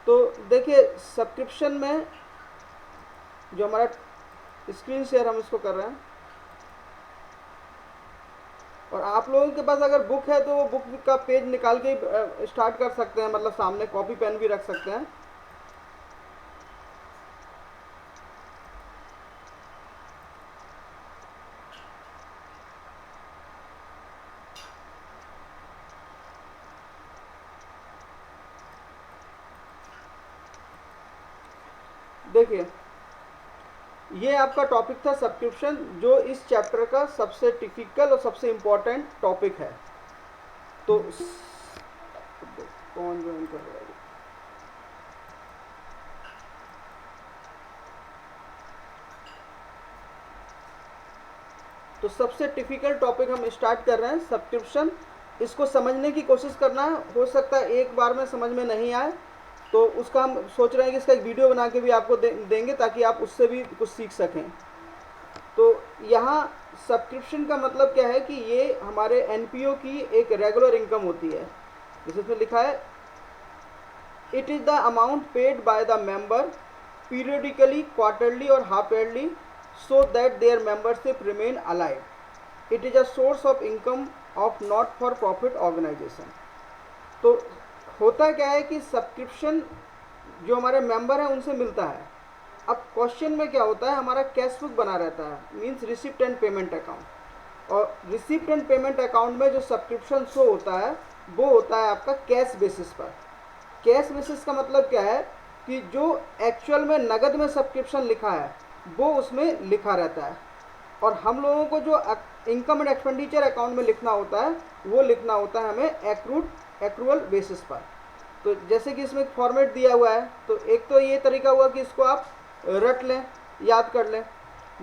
तो देखिए सब्सक्रिप्शन में जो हमारा स्क्रीन शेयर हम इसको कर रहे हैं, और आप लोगों के पास अगर बुक है तो वो बुक का पेज निकाल के स्टार्ट कर सकते हैं, मतलब सामने कॉपी पेन भी रख सकते हैं। देखिए ये आपका टॉपिक था सब्सक्रिप्शन, जो इस चैप्टर का सबसे टिपिकल और सबसे इम्पोर्टेंट टॉपिक है। तो कौन ज्वाइन कर रहा है? तो सबसे टिपिकल टॉपिक हम स्टार्ट कर रहे हैं सब्सक्रिप्शन। इसको समझने की कोशिश करना है, हो सकता है एक बार में समझ में नहीं आए, तो उसका हम सोच रहे हैं कि इसका एक वीडियो बना के भी आपको देंगे ताकि आप उससे भी कुछ सीख सकें। तो यहाँ सब्सक्रिप्शन का मतलब क्या है कि ये हमारे एनपीओ की एक रेगुलर इनकम होती है। जैसे इसमें लिखा है, it is the amount paid by the member periodically, quarterly और half yearly so that their membership remain alive. It is a source of income of not for profit organization. तो होता क्या है कि सब्सक्रिप्शन जो हमारे मेंबर हैं उनसे मिलता है। अब क्वेश्चन में क्या होता है, हमारा कैश बुक बना रहता है, means receipt and payment account. और रिसिप्ट एंड पेमेंट अकाउंट में जो सब्सक्रिप्शन शो होता है वो होता है आपका कैश बेसिस पर। कैश बेसिस का मतलब क्या है कि जो एक्चुअल में नगद में सब्सक्रिप्शन लिखा है वो उसमें लिखा रहता है, और हम लोगों को जो इनकम एंड एक्सपेंडिचर अकाउंट में लिखना होता है वो लिखना होता है हमें एक्रूअल बेसिस पर। तो जैसे कि इसमें एक फॉर्मेट दिया हुआ है, तो एक तो ये तरीका हुआ कि इसको आप रट लें, याद कर लें।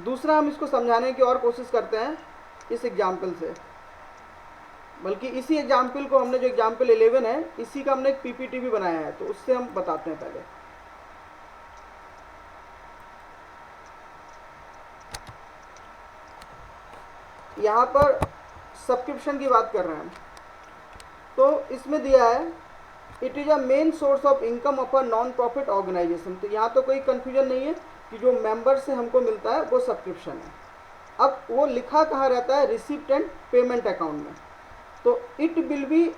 दूसरा हम इसको समझाने की और कोशिश करते हैं इस एग्जाम्पल से, बल्कि इसी एग्जाम्पल को हमने, जो एग्जाम्पल 11 है, इसी का हमने एक पीपीटी भी बनाया है, तो उससे हम बताते हैं। पहले यहाँ पर सब्सक्रिप्शन की बात कर रहे हैं, तो इसमें दिया है it is a main source of income of a non profit organisation. तो यहाँ तो कोई कन्फ्यूजन नहीं है कि जो मेंबर से हमको मिलता है वो सब्सक्रिप्शन है। अब वो लिखा कहाँ रहता है, रिसिप्ट एंड पेमेंट अकाउंट में। तो इट विल बी,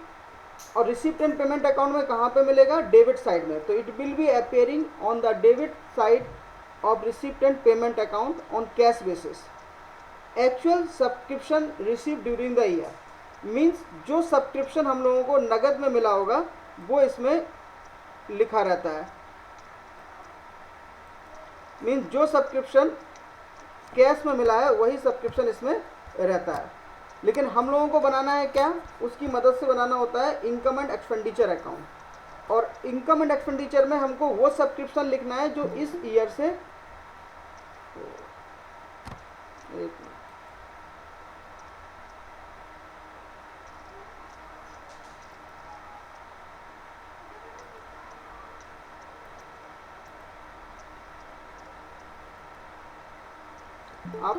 और रिसिप्ट एंड पेमेंट अकाउंट में कहाँ पे मिलेगा, डेबिट साइड में। तो it will be appearing on the debit side of receipt and payment account on cash basis. Actual subscription receive during the year, means जो subscription हम लोगों को नगद में मिला होगा वो इसमें लिखा रहता है। मीन्स जो सब्सक्रिप्शन कैश में मिला है वही सब्सक्रिप्शन इसमें रहता है। लेकिन हम लोगों को बनाना है क्या, उसकी मदद से बनाना होता है इनकम एंड एक्सपेंडिचर अकाउंट। और इनकम एंड एक्सपेंडिचर में हमको वो सब्सक्रिप्शन लिखना है जो इस ईयर से, आप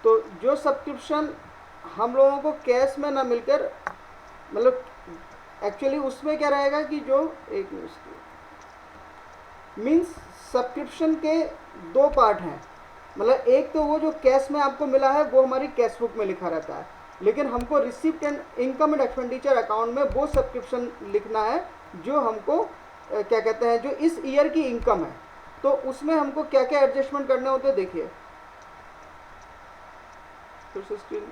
तो जो सब्सक्रिप्शन हम लोगों को कैश में ना मिलकर, मतलब एक्चुअली उसमें क्या रहेगा कि जो एक मीन्स सब्सक्रिप्शन के दो पार्ट हैं। मतलब एक तो वो जो कैश में आपको मिला है वो हमारी कैश बुक में लिखा रहता है, लेकिन हमको receipt and income and expenditure account में वो सब्सक्रिप्शन लिखना है जो हमको क्या कहते हैं, जो इस ईयर की इनकम है। तो उसमें हमको क्या क्या एडजस्टमेंट करने होते हैं, देखिए फिर से स्क्रीन।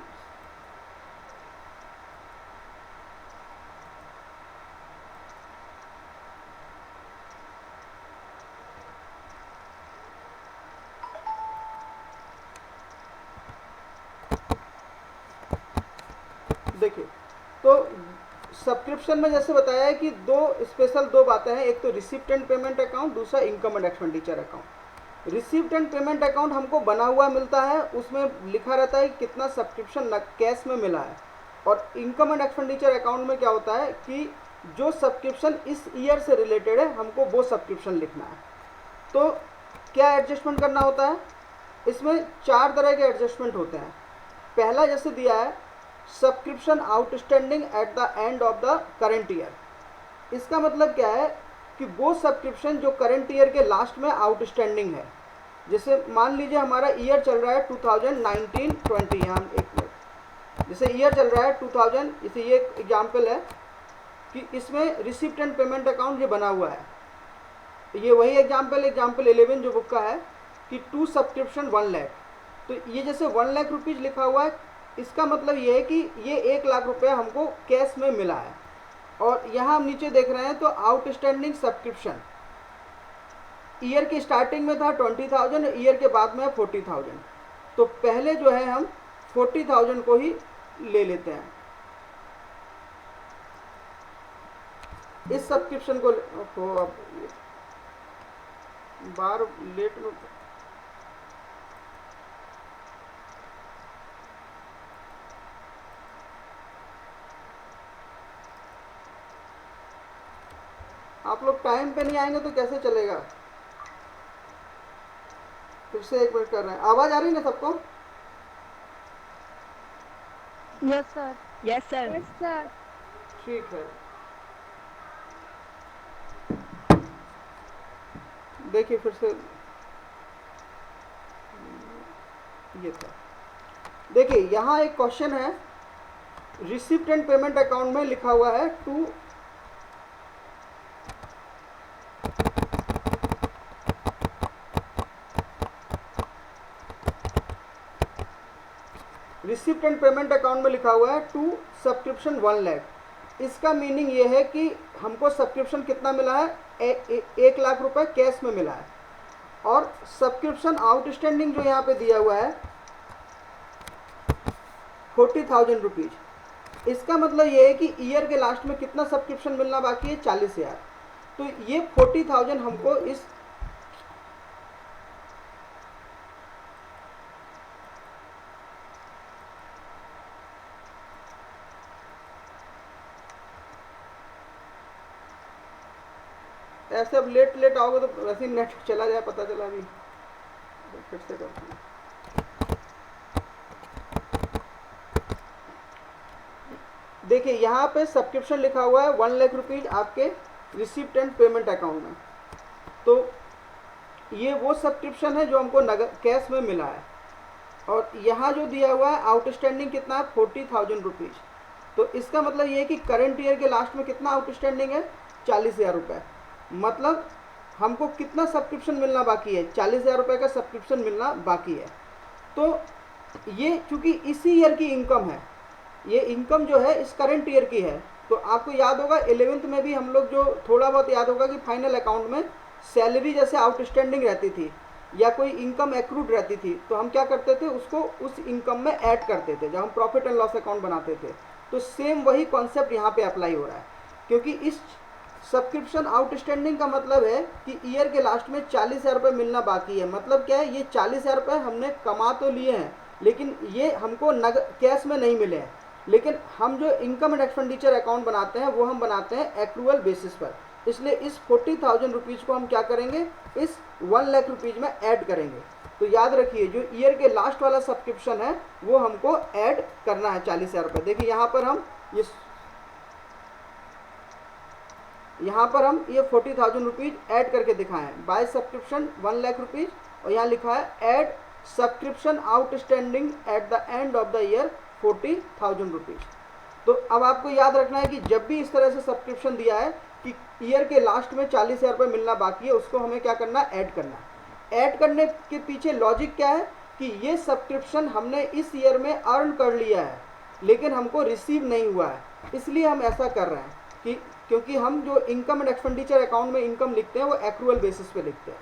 देखिए तो सब्सक्रिप्शन में जैसे बताया है कि दो बातें हैं, एक तो रिसिप्ट एंड पेमेंट अकाउंट, दूसरा income and expenditure account. Receipt and payment account हमको बना हुआ मिलता है, उसमें लिखा रहता है कितना सब्सक्रिप्शन कैश में मिला है। और इनकम एंड एक्सपेंडिचर अकाउंट में क्या होता है कि जो सब्सक्रिप्शन इस ईयर से रिलेटेड है हमको वो सब्सक्रिप्शन लिखना है। तो क्या एडजस्टमेंट करना होता है, इसमें 4 तरह के एडजस्टमेंट होते हैं। पहला जैसे दिया है, subscription outstanding at the end of the current year. इसका मतलब क्या है कि वो सब्सक्रिप्शन जो करंट ईयर के लास्ट में आउटस्टैंडिंग है। जैसे मान लीजिए हमारा ईयर चल रहा है 2019-20, यहाँ एक मिनट, जैसे ईयर चल रहा है 2000, जैसे ये एक एग्जाम्पल है कि इसमें रिसिप्ट एंड पेमेंट अकाउंट ये बना हुआ है। ये वही एग्जाम्पल 11 जो बुक का है कि टू सब्सक्रिप्शन 1 लाख। तो ये जैसे 1 लाख रुपीज़ लिखा हुआ है, इसका मतलब ये है कि ये 1 लाख रुपये हमको कैश में मिला है। और यहाँ हम नीचे देख रहे हैं तो आउटस्टैंडिंग सब्सक्रिप्शन ईयर की स्टार्टिंग में था 20,000, ईयर के बाद में है 40,000। तो पहले जो है हम 40,000 को ही ले लेते हैं। इस सब्सक्रिप्शन को अब बार लेट में आप लोग टाइम पे नहीं आएंगे तो कैसे चलेगा। फिर से एक मिनट कर रहे हैं। आवाज आ रही है ना सबको? Yes sir. Yes sir. Yes sir. ठीक है, देखिए फिर से ये था। देखिए यहाँ एक क्वेश्चन है, रिसिप्ट एंड पेमेंट अकाउंट में लिखा हुआ है to receipt and payment account में लिखा हुआ है टू सब्सक्रिप्शन 1 लाख। इसका मीनिंग ये है कि हमको सब्सक्रिप्शन कितना मिला है, 1 लाख रुपए कैश में मिला है। और सब्सक्रिप्शन आउटस्टैंडिंग जो यहाँ पे दिया हुआ है 40,000 रुपीज़। इसका मतलब ये है कि ईयर के लास्ट में कितना सब्सक्रिप्शन मिलना बाकी है, 40,000। तो ये 40,000 हमको इस ऐसे अब लेट आओगे तो वैसे ही नेट चला जाए, पता चला भी। फिर से करते हैं। देखिए यहाँ पे सब्सक्रिप्शन लिखा हुआ है 1 लाख रुपीज़ आपके रिसिप्ट एंड पेमेंट अकाउंट में। तो ये वो सब्सक्रिप्शन है जो हमको नगद कैश में मिला है। और यहाँ जो दिया हुआ है आउटस्टैंडिंग कितना है, 40,000 रुपीज़। तो इसका मतलब ये है कि करंट ईयर के लास्ट में कितना आउटस्टैंडिंग है, 40,000 रुपये। मतलब हमको कितना सब्सक्रिप्शन मिलना बाकी है, 40,000 रुपये का सब्सक्रिप्शन मिलना बाकी है। तो ये चूँकि इसी ईयर की इनकम है, ये इनकम जो है इस करंट ईयर की है। तो आपको याद होगा 11th में भी हम लोग जो थोड़ा बहुत याद होगा कि फाइनल अकाउंट में सैलरी जैसे आउटस्टैंडिंग रहती थी या कोई इनकम एक्रूड रहती थी, तो हम क्या करते थे, उसको उस इनकम में ऐड करते थे जब हम प्रॉफिट एंड लॉस अकाउंट बनाते थे। तो सेम वही कॉन्सेप्ट यहाँ पे अप्लाई हो रहा है, क्योंकि इस सब्सक्रिप्शन आउटस्टैंडिंग का मतलब है कि ईयर के लास्ट में 40,000 रुपये मिलना बाकी है। मतलब क्या है, ये 40,000 रुपये हमने कमा तो लिए हैं लेकिन ये हमको कैश में नहीं मिले हैं। लेकिन हम जो इनकम एंड एक्सपेंडिचर अकाउंट बनाते हैं वो हम बनाते हैं एक्रूअल बेसिस पर। इसलिए इस 40,000 रुपीज़ को हम क्या करेंगे, इस 1 लाख रुपीज़ में ऐड करेंगे। तो याद रखिए जो ईयर के लास्ट वाला सब्सक्रिप्शन है वो हमको ऐड करना है 40,000 रुपये। देखिए यहाँ पर हम ये 40,000 रुपीज़ ऐड करके दिखाएं हैं। बाय सब्सक्रिप्शन 1 लाख रुपीज़, और यहाँ लिखा है add subscription outstanding at the end of the year 40,000 rupees. तो अब आपको याद रखना है कि जब भी इस तरह से सब्सक्रिप्शन दिया है कि ईयर के लास्ट में 40,000 रुपये मिलना बाकी है, उसको हमें क्या करना है, ऐड करना है। ऐड करने के पीछे लॉजिक क्या है कि ये सब्सक्रिप्शन हमने इस ईयर में अर्न कर लिया है लेकिन हमको रिसीव नहीं हुआ है, इसलिए हम ऐसा कर रहे हैं कि क्योंकि हम जो इनकम एंड एक्सपेंडिचर अकाउंट में इनकम लिखते हैं वो एक्रूअल बेसिस पे लिखते हैं।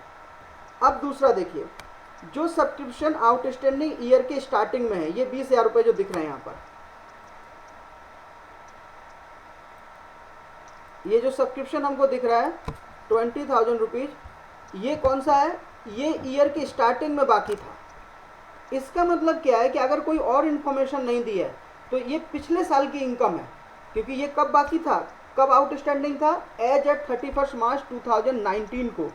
अब दूसरा देखिए, जो सब्सक्रिप्शन आउटस्टैंडिंग ईयर के स्टार्टिंग में है, ये 20,000 रुपये जो दिख रहे हैं यहाँ पर, ये जो सब्सक्रिप्शन हमको दिख रहा है 20,000 रुपीज़, ये कौन सा है, ये ईयर के स्टार्टिंग में बाकी था। इसका मतलब क्या है कि अगर कोई और इन्फॉर्मेशन नहीं दी है तो ये पिछले साल की इनकम है, क्योंकि ये कब बाकी था, कब आउटस्टैंडिंग था, एज एट 31 मार्च 2019 को।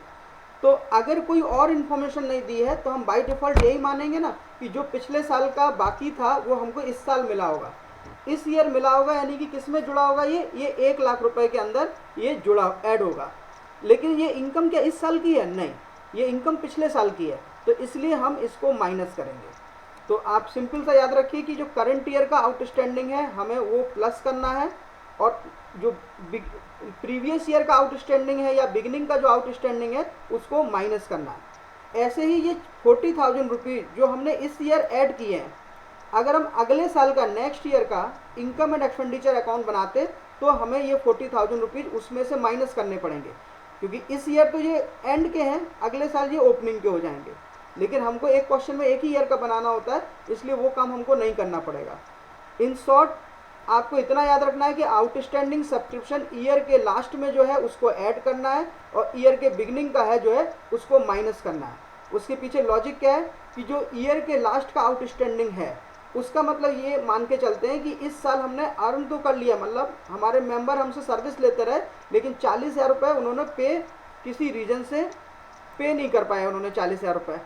तो अगर कोई और इन्फॉर्मेशन नहीं दी है तो हम बाय डिफ़ॉल्ट यही मानेंगे ना कि जो पिछले साल का बाकी था वो हमको इस साल मिला होगा। इस ईयर मिला होगा, यानी कि किस में जुड़ा होगा, ये 1 लाख रुपए के अंदर ये जुड़ा ऐड होगा। लेकिन ये इनकम क्या इस साल की है? नहीं, ये इनकम पिछले साल की है, तो इसलिए हम इसको माइनस करेंगे। तो आप सिंपल सा याद रखिए कि जो करंट ईयर का आउटस्टैंडिंग है हमें वो प्लस करना है, और जो प्रीवियस ईयर का आउटस्टैंडिंग है या बिगिनिंग का जो आउटस्टैंडिंग है उसको माइनस करना है। ऐसे ही ये 40,000 रुपीज़ जो हमने इस ईयर ऐड किए हैं, अगर हम अगले साल का नेक्स्ट ईयर का इनकम एंड एक्सपेंडिचर अकाउंट बनाते तो हमें ये 40,000 रुपीज़ उसमें से माइनस करने पड़ेंगे, क्योंकि इस ईयर तो ये एंड के हैं, अगले साल ये ओपनिंग के हो जाएंगे। लेकिन हमको एक क्वेश्चन में एक ही ईयर का बनाना होता है, इसलिए वो काम हमको नहीं करना पड़ेगा। इन शॉर्ट आपको इतना याद रखना है कि आउटस्टैंडिंग सब्सक्रिप्शन ईयर के लास्ट में जो है उसको ऐड करना है, और ईयर के बिगिनिंग का है जो है उसको माइनस करना है। उसके पीछे लॉजिक क्या है कि जो ईयर के लास्ट का आउटस्टैंडिंग है उसका मतलब ये मान के चलते हैं कि इस साल हमने अर्न तो कर लिया, मतलब हमारे मेंबर हमसे सर्विस लेते रहे, लेकिन 40,000 रुपये उन्होंने पे किसी रीजन से पे नहीं कर पाए उन्होंने 40,000 रुपये,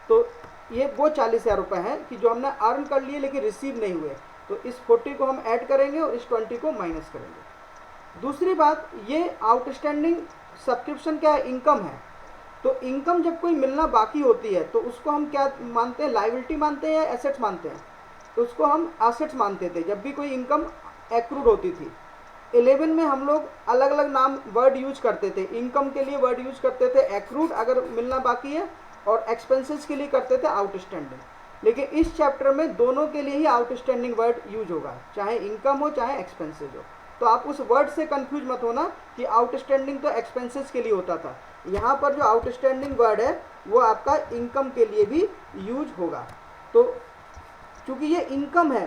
तो ये वो 40,000 रुपये हैं कि जो हमने अर्न कर लिए लेकिन रिसीव नहीं हुए। तो इस 40 को हम ऐड करेंगे और इस 20 को माइनस करेंगे। दूसरी बात, ये आउटस्टैंडिंग सब्सक्रिप्शन क्या है? इनकम है। तो इनकम जब कोई मिलना बाकी होती है तो उसको हम क्या मानते हैं? लायबिलिटी मानते हैं या एसेट्स मानते हैं? तो उसको हम एसेट्स मानते थे जब भी कोई इनकम एक्रूड होती थी। 11 में हम लोग अलग अलग नाम वर्ड यूज करते थे। इनकम के लिए वर्ड यूज करते थे एक्रूड अगर मिलना बाकी है, और एक्सपेंसेस के लिए करते थे आउटस्टैंडिंग। लेकिन इस चैप्टर में दोनों के लिए ही आउटस्टैंडिंग वर्ड यूज होगा, चाहे इनकम हो चाहे एक्सपेंसेस हो। तो आप उस वर्ड से कंफ्यूज मत होना कि आउटस्टैंडिंग तो एक्सपेंसेस के लिए होता था। यहाँ पर जो आउटस्टैंडिंग वर्ड है वो आपका इनकम के लिए भी यूज होगा। तो चूँकि ये इनकम है,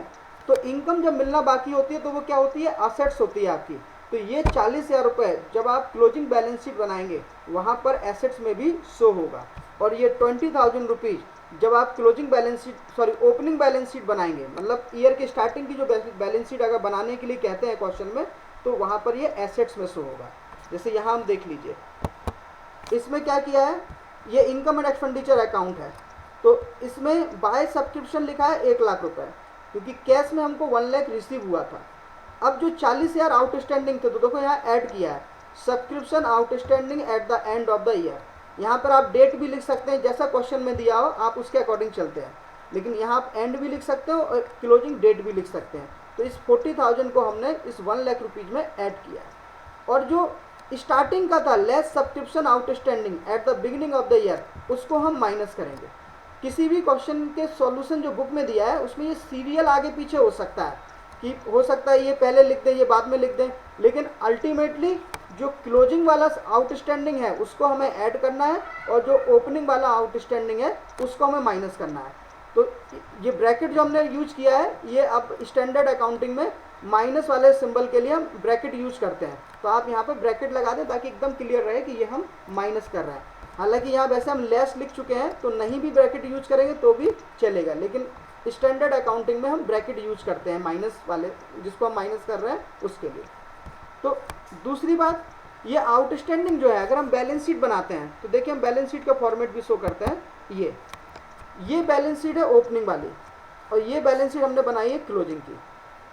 तो इनकम जब मिलना बाकी होती है तो वो क्या होती है? एसेट्स होती है आपकी। तो ये 40,000 रुपये जब आप क्लोजिंग बैलेंस शीट बनाएंगे वहाँ पर एसेट्स में भी शो होगा, और ये 20,000 रुपीज़ जब आप closing balance sheet opening balance sheet बनाएंगे, मतलब ईयर की स्टार्टिंग की जो बैलेंस शीट अगर बनाने के लिए कहते हैं क्वेश्चन में, तो वहाँ पर ये एसेट्स में शो होगा। जैसे यहाँ हम देख लीजिए, इसमें क्या किया है, ये इनकम एंड एक्सपेंडिचर अकाउंट है, तो इसमें बाय सब्सक्रिप्शन लिखा है 1 लाख रुपए, क्योंकि कैश में हमको 1 लाख रिसीव हुआ था। अब जो 40,000 आउटस्टैंडिंग थे, तो देखो यहाँ ऐड किया है subscription outstanding at the end of the year. यहाँ पर आप डेट भी लिख सकते हैं, जैसा क्वेश्चन में दिया हो आप उसके अकॉर्डिंग चलते हैं, लेकिन यहाँ आप एंड भी लिख सकते हो और क्लोजिंग डेट भी लिख सकते हैं। तो इस 40,000 को हमने इस 1 लाख रुपीज़ में ऐड किया है। और जो स्टार्टिंग का था less subscription outstanding at the beginning of the year, उसको हम माइनस करेंगे। किसी भी क्वेश्चन के सॉल्यूशन जो बुक में दिया है उसमें ये सीरियल आगे पीछे हो सकता है, कि हो सकता है ये पहले लिख दें ये बाद में लिख दें, लेकिन अल्टीमेटली जो क्लोजिंग वाला आउटस्टैंडिंग है उसको हमें ऐड करना है, और जो ओपनिंग वाला आउटस्टैंडिंग है उसको हमें माइनस करना है। तो ये ब्रैकेट जो हमने यूज किया है, ये अब स्टैंडर्ड अकाउंटिंग में माइनस वाले सिंबल के लिए हम ब्रैकेट यूज करते हैं। तो आप यहाँ पे ब्रैकेट लगा दें ताकि एकदम क्लियर रहे कि ये हम माइनस कर रहे हैं। हालांकि यहाँ वैसे हम लेस लिख चुके हैं, तो नहीं भी ब्रैकेट यूज करेंगे तो भी चलेगा, लेकिन स्टैंडर्ड अकाउंटिंग में हम ब्रैकेट यूज करते हैं माइनस वाले, जिसको हम माइनस कर रहे हैं उसके लिए। तो दूसरी बात, ये आउटस्टैंडिंग जो है अगर हम बैलेंस शीट बनाते हैं तो देखिए हम बैलेंस शीट का फॉर्मेट भी शो करते हैं। ये बैलेंस शीट है ओपनिंग वाली, और ये बैलेंस शीट हमने बनाई है क्लोजिंग की।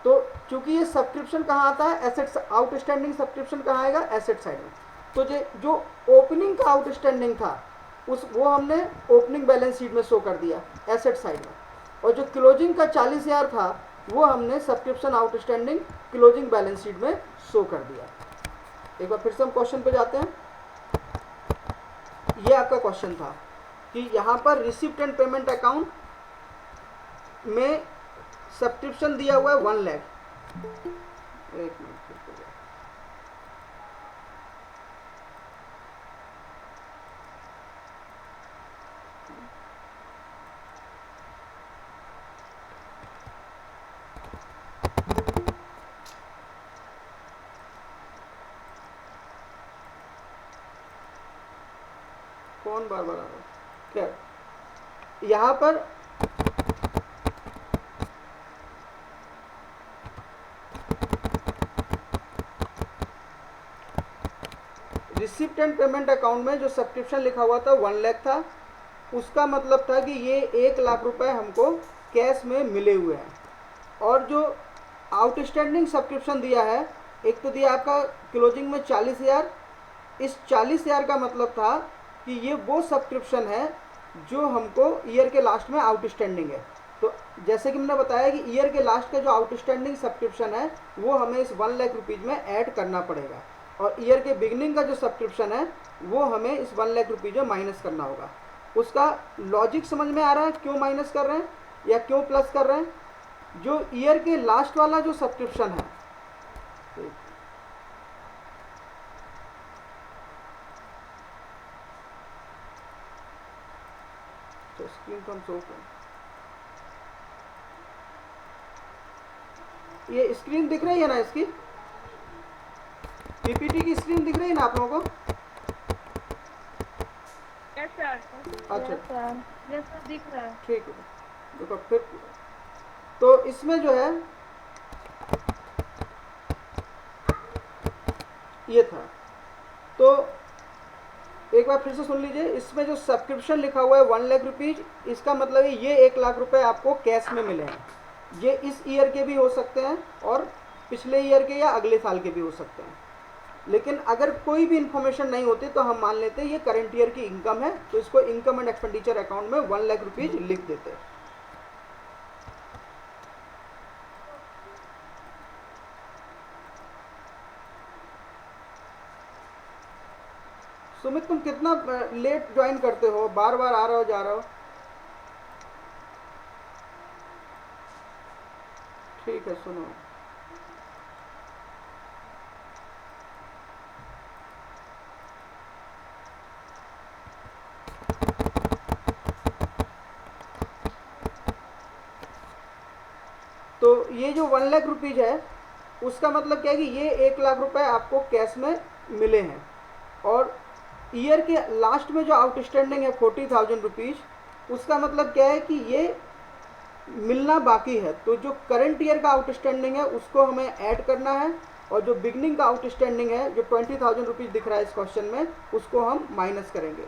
तो चूंकि ये सब्सक्रिप्शन कहाँ आता है? एसेट्स। आउटस्टैंडिंग सब्सक्रिप्शन कहाँ आएगा? एसेट साइड में। तो जो ओपनिंग का आउटस्टैंडिंग था वो हमने ओपनिंग बैलेंस शीट में शो कर दिया एसेट साइड में, और जो क्लोजिंग का 40,000 था वो हमने subscription outstanding closing balance sheet में शो कर दिया। एक बार फिर से हम क्वेश्चन पे जाते हैं। ये आपका क्वेश्चन था कि यहाँ पर रिसिप्ट एंड पेमेंट अकाउंट में सब्सक्रिप्शन दिया हुआ है 1 लाख। एक मिनट, कौन बार बार आ रहा है क्या? यहाँ पर रिसिप्ट एंड पेमेंट अकाउंट में जो सब्सक्रिप्शन लिखा हुआ था 1 लाख था, उसका मतलब था कि ये 1 लाख रुपए हमको कैश में मिले हुए हैं। और जो आउटस्टैंडिंग सब्सक्रिप्शन दिया है, एक तो दिया आपका क्लोजिंग में 40,000। इस 40,000 का मतलब था कि ये वो सब्सक्रिप्शन है जो हमको ईयर के लास्ट में आउटस्टैंडिंग है। तो जैसे कि मैंने बताया कि ईयर के लास्ट का जो आउटस्टैंडिंग सब्सक्रिप्शन है वो हमें इस 1 लाख रुपीज़ में ऐड करना पड़ेगा, और ईयर के बिगनिंग का जो सब्सक्रिप्शन है वो हमें इस 1 लाख रुपीज़ में माइनस करना होगा। उसका लॉजिक समझ में आ रहा है, क्यों माइनस कर रहे हैं या क्यों प्लस कर रहे हैं? जो ईयर के लास्ट वाला जो सब्सक्रिप्शन है, तो स्क्रीन तो हम शो करें, ये स्क्रीन दिख रही है ना, इसकी पीपीटी की स्क्रीन दिख रही है ना आप लोगों को? Yes sir. अच्छा यस सर, दिख रहा है। ठीक है, देखो फिर तो इसमें जो है ये था, तो एक बार फिर से सुन लीजिए। इसमें जो सब्सक्रिप्शन लिखा हुआ है 1 लाख रुपीज़, इसका मतलब है ये 1 लाख रुपए आपको कैश में मिले हैं। ये इस ईयर के भी हो सकते हैं और पिछले ईयर के या अगले साल के भी हो सकते हैं, लेकिन अगर कोई भी इन्फॉर्मेशन नहीं होती तो हम मान लेते हैं ये करंट ईयर की इनकम है, तो इसको इनकम एंड एक्सपेंडिचर अकाउंट में 1 लाख रुपीज़ लिख देते हैं। सुमित, तुम कितना लेट ज्वाइन करते हो, बार बार आ रहे हो जा रहे हो? ठीक है, सुनो। तो ये जो 1 लाख रुपीज़ है उसका मतलब क्या है कि ये 1 लाख रुपए आपको कैश में मिले हैं, और ईयर के लास्ट में जो आउटस्टैंडिंग है 40,000 रुपीज़, उसका मतलब क्या है कि ये मिलना बाकी है। तो जो करंट ईयर का आउटस्टैंडिंग है उसको हमें ऐड करना है, और जो बिगनिंग का आउटस्टैंडिंग है जो 20,000 रुपीज़ दिख रहा है इस क्वेश्चन में, उसको हम माइनस करेंगे।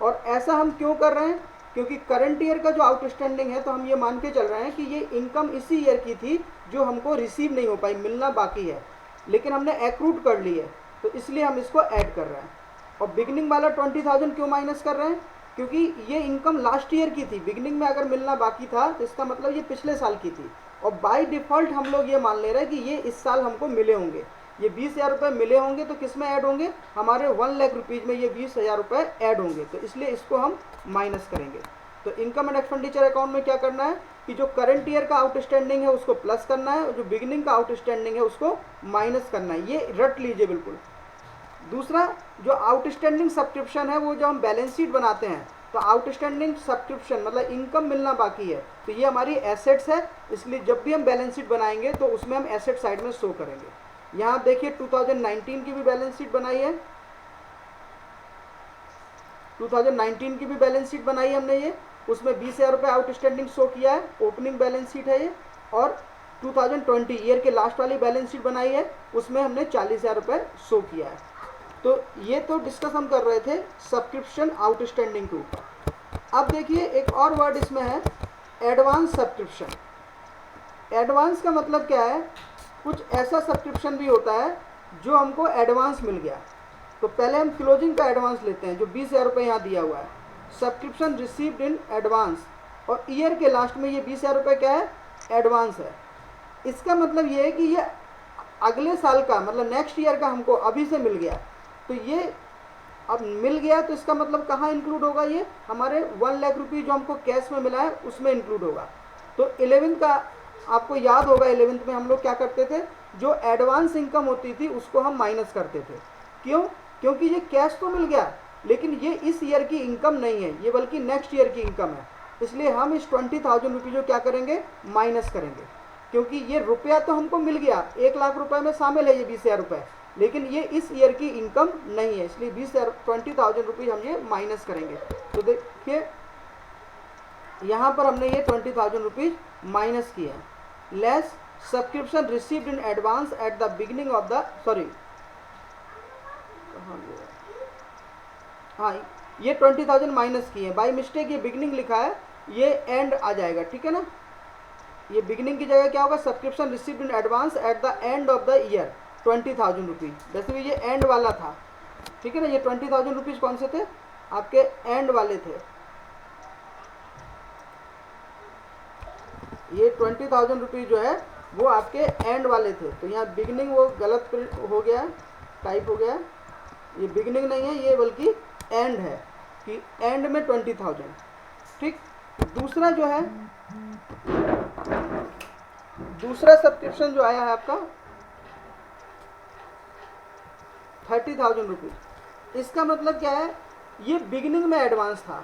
और ऐसा हम क्यों कर रहे हैं? क्योंकि करंट ईयर का जो आउटस्टैंडिंग है तो हम ये मान के चल रहे हैं कि ये इनकम इसी ईयर की थी जो हमको रिसीव नहीं हो पाई, मिलना बाकी है, लेकिन हमने एक्रूड कर ली है, तो इसलिए हम इसको ऐड कर रहे हैं। और बिगनिंग वाला 20,000 क्यों माइनस कर रहे हैं? क्योंकि ये इनकम लास्ट ईयर की थी, बिगनिंग में अगर मिलना बाकी था तो इसका मतलब ये पिछले साल की थी, और बाय डिफ़ॉल्ट हम लोग ये मान ले रहे हैं कि ये इस साल हमको मिले होंगे। ये 20,000 रुपये मिले होंगे तो किस में ऐड होंगे? हमारे 1 लाख रुपीज़ में ये 20,000 रुपये ऐड होंगे, तो इसलिए इसको हम माइनस करेंगे। तो इनकम एंड एक्सपेंडिचर अकाउंट में क्या करना है कि जो करंट ईयर का आउटस्टैंडिंग है उसको प्लस करना है, और जो बिगिनिंग का आउटस्टैंडिंग है उसको माइनस करना है। ये रट लीजिए बिल्कुल। दूसरा, जो आउटस्टैंडिंग सब्सक्रिप्शन है वो जब हम बैलेंस शीट बनाते हैं तो आउटस्टैंडिंग सब्सक्रिप्शन मतलब इनकम मिलना बाकी है, तो ये हमारी एसेट्स है, इसलिए जब भी हम बैलेंस शीट बनाएंगे तो उसमें हम एसेट साइड में शो करेंगे। यहाँ देखिए 2019 की भी बैलेंस शीट बनाई है, 2019 की भी बैलेंस शीट बनाई है हमने, ये उसमें 20,000 रुपये आउटस्टैंडिंग शो किया है, ओपनिंग बैलेंस शीट है ये। और 2020 ईयर के लास्ट वाली बैलेंस शीट बनाई है, उसमें हमने 40,000 रुपये शो किया है। तो ये तो डिस्कस हम कर रहे थे सब्सक्रिप्शन आउटस्टैंडिंग के ऊपर। अब देखिए एक और वर्ड इसमें है, एडवांस सब्सक्रिप्शन। एडवांस का मतलब क्या है? कुछ ऐसा सब्सक्रिप्शन भी होता है जो हमको एडवांस मिल गया। तो पहले हम क्लोजिंग का एडवांस लेते हैं, जो 20,000 रुपये यहाँ दिया हुआ है, सब्सक्रिप्शन रिसीव्ड इन एडवांस, और ईयर के लास्ट में ये 20,000 रुपये क्या है? एडवांस है। इसका मतलब ये है कि ये अगले साल का मतलब नेक्स्ट ईयर का हमको अभी से मिल गया, तो ये अब मिल गया तो इसका मतलब कहाँ इंक्लूड होगा? ये हमारे 1 लाख रुपये जो हमको कैश में मिला है उसमें इंक्लूड होगा। तो 11th का आपको याद होगा, 11th में हम लोग क्या करते थे, जो एडवांस इनकम होती थी उसको हम माइनस करते थे। क्यों? क्योंकि ये कैश तो मिल गया लेकिन ये इस ईयर की इनकम नहीं है, ये बल्कि नेक्स्ट ईयर की इनकम है, इसलिए हम इस 20,000 रुपये जो क्या करेंगे? माइनस करेंगे। क्योंकि ये रुपया तो हमको मिल गया, 1 लाख रुपए में शामिल है ये 20,000 रुपये, लेकिन ये इस ईयर की इनकम नहीं है, इसलिए 20,000 रुपीज़ हम ये माइनस करेंगे। तो देखिए यहाँ पर हमने ये 20,000 रुपीज़ माइनस किए हैं। Less subscription received in advance at the beginning of the हाँ, ये 20,000 माइनस किए हैं, बाई मिस्टेक ये बिगिनिंग लिखा है, ये एंड आ जाएगा, ठीक है ना? ये बिगिनिंग की जगह क्या होगा, subscription received in advance at the end of the year 20,000 rupees. वैसे ये एंड वाला था, ठीक है ना। ये 20,000 रुपीज़ कौन से थे, आपके एंड वाले थे। ये 20,000 रुपीज़ जो है वो आपके एंड वाले थे। तो यहाँ बिगिनिंग वो गलत प्रिंट हो गया है, टाइप हो गया है। ये बिगिनिंग नहीं है, ये बल्कि एंड है, कि एंड में 20,000। ठीक। दूसरा जो है, दूसरा सब्सक्रिप्शन जो आया है आपका 30,000 रुपीज़। इसका मतलब क्या है, ये बिगिनिंग में एडवांस था,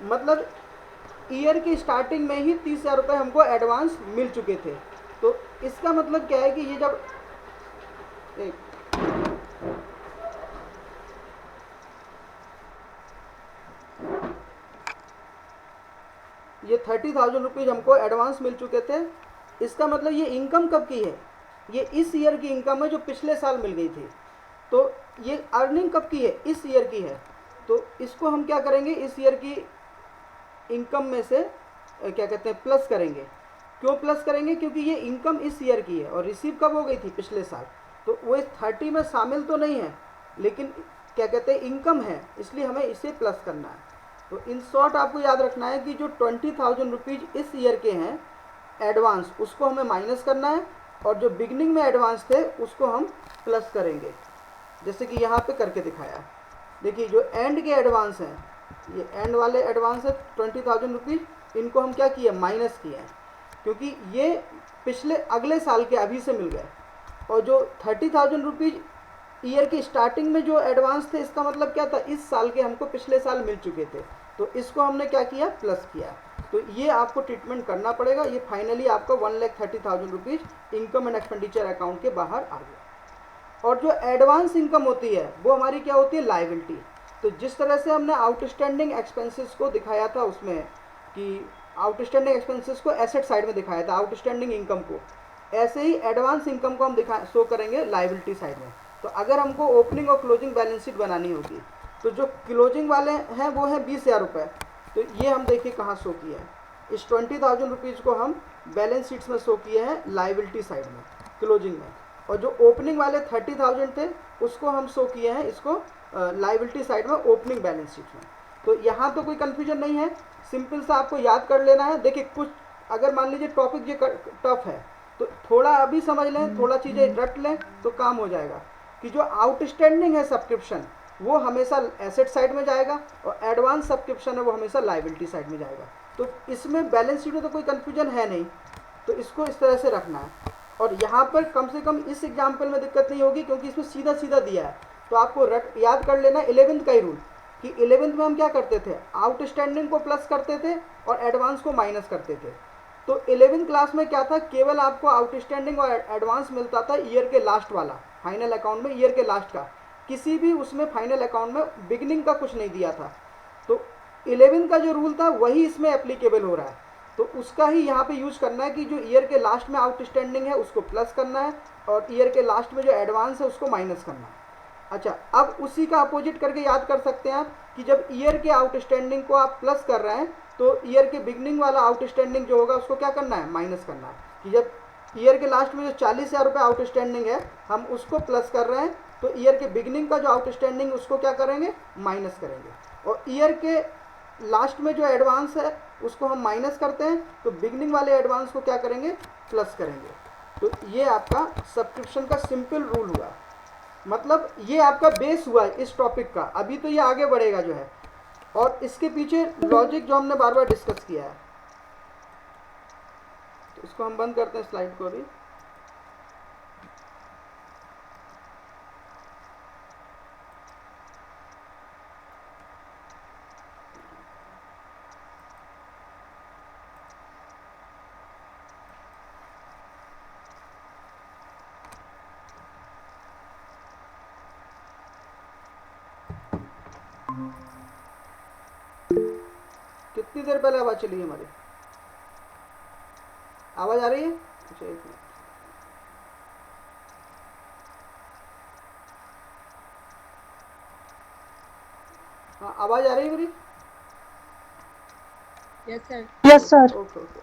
मतलब ईयर की स्टार्टिंग में ही 30,000 रुपये हमको एडवांस मिल चुके थे। तो इसका मतलब क्या है कि ये जब ये 30,000 रुपीज़ हमको एडवांस मिल चुके थे। इसका मतलब ये इनकम कब की है, ये इस ईयर की इनकम है जो पिछले साल मिल गई थी। तो ये अर्निंग कब की है, इस ईयर की है। तो इसको हम क्या करेंगे, इस ईयर की इनकम में से क्या कहते हैं, प्लस करेंगे। क्यों प्लस करेंगे, क्योंकि ये इनकम इस ईयर की है और रिसीव कब हो गई थी, पिछले साल। तो वो इस 30 में शामिल तो नहीं है, लेकिन क्या कहते हैं, इनकम है, इसलिए हमें इसे प्लस करना है। तो इन शॉर्ट आपको याद रखना है कि जो 20,000 रुपीज़ इस ईयर के हैं एडवांस, उसको हमें माइनस करना है, और जो बिगनिंग में एडवांस थे उसको हम प्लस करेंगे, जैसे कि यहाँ पे करके दिखाया। देखिए जो एंड के एडवांस हैं, ये एंड वाले एडवांस है 20,000 रुपीज़, इनको हम क्या किए, माइनस किए हैं, क्योंकि ये पिछले अगले साल के अभी से मिल गए। और जो 30,000 रुपीज़ ईयर की स्टार्टिंग में जो एडवांस थे, इसका मतलब क्या था, इस साल के हमको पिछले साल मिल चुके थे। तो इसको हमने क्या किया, प्लस किया। तो ये आपको ट्रीटमेंट करना पड़ेगा। ये फाइनली आपका 1,30,000 rupees income and expenditure account के बाहर आ गया। और जो एडवांस इनकम होती है वो हमारी क्या होती है, लायबिलिटी। तो जिस तरह से हमने आउटस्टैंडिंग एक्सपेंसेस को दिखाया था उसमें, कि आउटस्टैंडिंग एक्सपेंसेस को एसेट साइड में दिखाया था, आउटस्टैंडिंग इनकम को, ऐसे ही एडवांस इनकम को हम शो करेंगे लायबिलिटी साइड में। तो अगर हमको ओपनिंग और क्लोजिंग बैलेंस शीट बनानी होगी, तो जो क्लोजिंग वाले हैं वो हैं 20,000 रुपये। तो ये हम देखिए कहाँ शो किए हैं, इस 20,000 रुपीज़ को हम बैलेंस शीट्स में शो किए हैं लायबिलिटी साइड में, क्लोजिंग में। और जो ओपनिंग वाले 30,000 थे उसको हम शो किए हैं इसको लायबिलिटी साइड में, ओपनिंग बैलेंस शीट में। तो यहाँ तो कोई कन्फ्यूजन नहीं है, सिंपल सा आपको याद कर लेना है। देखिए कुछ अगर मान लीजिए टॉपिक ये टफ है तो थोड़ा अभी समझ लें, थोड़ा चीज़ें रट लें तो काम हो जाएगा। कि जो आउटस्टैंडिंग है सब्सक्रिप्शन वो हमेशा एसेट साइड में जाएगा, और एडवांस सब्सक्रिप्शन है वो हमेशा लायबिलिटी साइड में जाएगा। तो इसमें बैलेंस शीट में तो कोई कन्फ्यूजन है नहीं, तो इसको इस तरह से रखना है। और यहाँ पर कम से कम इस एग्जाम्पल में दिक्कत नहीं होगी, क्योंकि इसमें सीधा सीधा दिया है। तो आपको याद कर लेना 11th का ही रूल, कि 11th में हम क्या करते थे, आउटस्टैंडिंग को प्लस करते थे और एडवांस को माइनस करते थे। तो 11th क्लास में क्या था, केवल आपको आउटस्टैंडिंग और एडवांस मिलता था ईयर के लास्ट वाला, फाइनल अकाउंट में ईयर के लास्ट का, किसी भी उसमें फाइनल अकाउंट में बिगनिंग का कुछ नहीं दिया था। तो 11th का जो रूल था वही इसमें एप्लीकेबल हो रहा है। तो उसका ही यहाँ पे यूज करना है, कि जो ईयर के लास्ट में आउटस्टैंडिंग है उसको प्लस करना है, और ईयर के लास्ट में जो एडवांस है उसको माइनस करना है। अच्छा, अब उसी का अपोजिट करके याद कर सकते हैं आप, कि जब ईयर के आउटस्टैंडिंग को आप प्लस कर रहे हैं तो ईयर के बिगनिंग वाला आउटस्टैंडिंग जो होगा उसको क्या करना है, माइनस करना है। कि जब ईयर के लास्ट में जो 40,000 रुपये आउटस्टैंडिंग है हम उसको प्लस कर रहे हैं, तो ईयर के बिगनिंग का जो आउटस्टैंडिंग उसको क्या करेंगे, माइनस करेंगे। और ईयर के लास्ट में जो एडवांस है उसको हम माइनस करते हैं, तो बिगनिंग वाले एडवांस को क्या करेंगे, प्लस करेंगे। तो ये आपका सब्सक्रिप्शन का सिंपल रूल हुआ, मतलब ये आपका बेस हुआ इस टॉपिक का। अभी तो ये आगे बढ़ेगा जो है, और इसके पीछे लॉजिक जो हमने बार बार डिस्कस किया है। तो इसको हम बंद करते हैं स्लाइड को अभी। कितनी देर पहले आवाज़ चली है हमारी, आवाज़ आ रही है? अच्छा, एक मिनट। हाँ, आवाज़ आ रही है मेरी? Yes sir. Yes, sir. Okay okay.